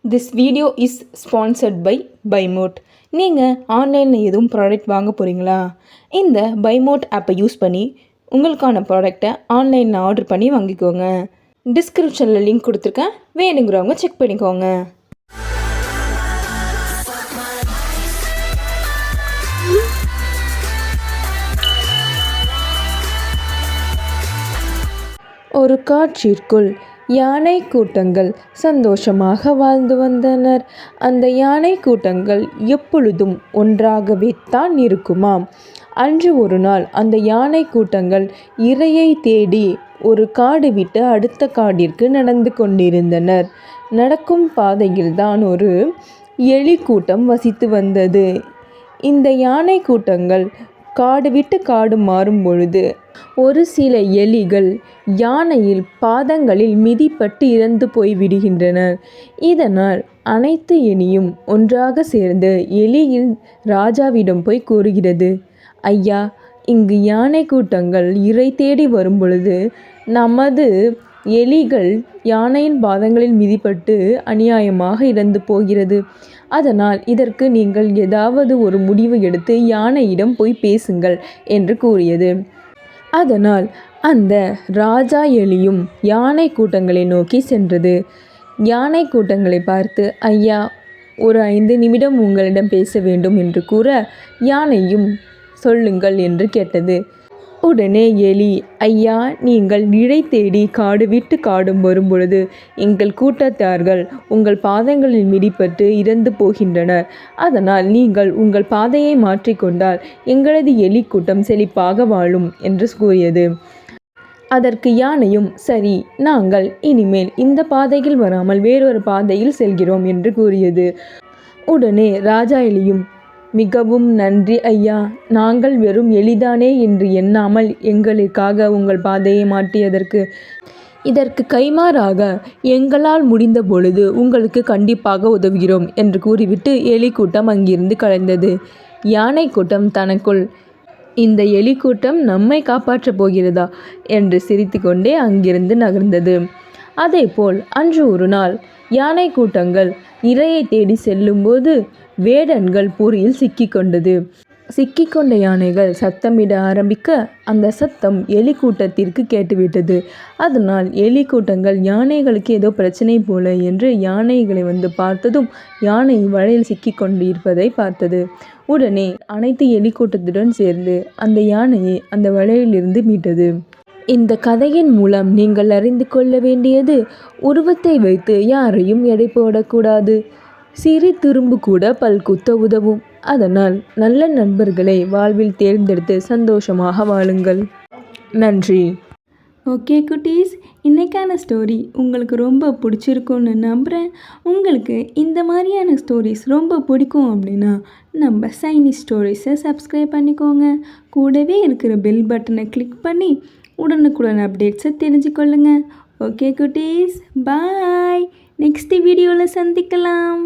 This video is sponsored by Bymot. நீங்கள் ஆன்லைனில் எதுவும் ப்ராடக்ட் வாங்க போகிறீங்களா? இந்த பைமோட் ஆப்பை யூஸ் பண்ணி உங்களுக்கான ப்ராடக்டை ஆன்லைனில் ஆர்டர் பண்ணி வாங்கிக்கோங்க. டிஸ்கிரிப்ஷனில் லிங்க் கொடுத்துருக்கேன், வேணுங்கிறவங்க செக் பண்ணிக்கோங்க. ஒரு காட்சிற்குள் யானை கூட்டங்கள் சந்தோஷமாக வாழ்ந்து வந்தனர். அந்த யானை கூட்டங்கள் எப்பொழுதும் ஒன்றாகவே தான் இருக்குமாம். அன்று ஒரு நாள் அந்த யானை கூட்டங்கள் இரையை தேடி ஒரு காடு விட்டு அடுத்த காடிற்கு நடந்து கொண்டிருந்தனர். நடக்கும் பாதையில்தான் ஒரு எலி கூட்டம் வசித்து வந்தது. இந்த யானை கூட்டங்கள் காடு விட்டு காடு மாறும் பொழுது ஒரு சில எலிகள் யானையில் பாதங்களில் மிதிப்பட்டு இறந்து போய்விடுகின்றனர். இதனால் அனைத்து எலியும் ஒன்றாக சேர்ந்து எலியின் ராஜாவிடம் போய் கூறுகிறது, ஐயா, இங்கு யானை கூட்டங்கள் இரை தேடி வரும் பொழுது நமது எலிகள் யானையின் பாதங்களில் மிதிப்பட்டு அநியாயமாக இறந்து போகிறது. அதனால் இதற்கு நீங்கள் ஏதாவது ஒரு முடிவு எடுத்து யானையிடம் போய் பேசுங்கள் என்று கூறியது. அதனால் அந்த ராஜா எலியும் யானை கூட்டங்களை நோக்கி சென்றது. யானை கூட்டங்களை பார்த்து, ஐயா, ஒரு 5 நிமிடம் உங்களிடம் பேச வேண்டும் என்று கூற, யானையும் சொல்லுங்கள் என்று கேட்டது. உடனே எலி, ஐயா, நீங்கள் இரை தேடி காடு விட்டு காடு வரும் பொழுது எங்கள் கூட்டத்தார்கள் உங்கள் பாதங்களில் மிதிப்பட்டு இறந்து போகின்றனர். அதனால் நீங்கள் உங்கள் பாதையை மாற்றிக்கொண்டால் எங்களது எலி கூட்டம் செழிப்பாக வாழும் என்று கூறியது. அதற்கு யானையும், சரி, நாங்கள் இனிமேல் இந்த பாதையில் வராமல் வேறொரு பாதையில் செல்கிறோம் என்று கூறியது. உடனே ராஜா எலியும், மிகவும் நன்றி ஐயா, நாங்கள் வெறும் எளிதானே என்று எண்ணாமல் எங்களுக்காக உங்கள் பாதையை மாற்றியதற்கு. இதற்கு கைமாறாக எங்களால் முடிந்த பொழுது உங்களுக்கு கண்டிப்பாக உதவுகிறோம் என்று கூறிவிட்டு எலி கூட்டம் அங்கிருந்து கலைந்தது. யானை கூட்டம் தனக்குள், இந்த எலி கூட்டம் நம்மை காப்பாற்றப் போகிறதா என்று சிரித்து கொண்டே அங்கிருந்து நகர்ந்தது. அதேபோல் அன்று ஒரு நாள் யானை கூட்டங்கள் இரையை தேடி செல்லும்போது வேடன்கள் பொறியில் சிக்கிக்கொண்ட யானைகள் சத்தமிட ஆரம்பிக்க அந்த சத்தம் எலி கூட்டத்திற்கு கேட்டுவிட்டது. அதனால் எலி கூட்டங்கள் யானைகளுக்கு ஏதோ பிரச்சனை போல என்று யானைகளை வந்து பார்த்ததும் யானை வலையில் சிக்கிக்கொண்டு இருப்பதை பார்த்தது. உடனே அனைத்து எலி கூட்டத்துடன் சேர்ந்து அந்த யானையை அந்த வலையிலிருந்து மீட்டது. இந்த கதையின் மூலம் நீங்கள் அறிந்து கொள்ள வேண்டியது, உருவத்தை வைத்து யாரையும் எடை போடக்கூடாது. சிறு துரும்பு கூட பல் குத்த உதவும். அதனால் நல்ல நண்பர்களை வாழ்வில் தேர்ந்தெடுத்து சந்தோஷமாக வாழுங்கள். நன்றி. ஓகே குட்டீஸ், இன்றைக்கான ஸ்டோரி உங்களுக்கு ரொம்ப பிடிச்சிருக்குன்னு நம்புகிறேன். உங்களுக்கு இந்த மாதிரியான ஸ்டோரிஸ் ரொம்ப பிடிக்கும் அப்படின்னா நம்ம சைனி ஸ்டோரிஸை சப்ஸ்கிரைப் பண்ணிக்கோங்க. கூடவே இருக்கிற பெல் பட்டனை கிளிக் பண்ணி உடனுக்குடன் அப்டேட்ஸை தெரிஞ்சுக்கொள்ளுங்க. ஓகே குட்டீஸ், பாய். நெக்ஸ்ட் வீடியோவில் சந்திக்கலாம்.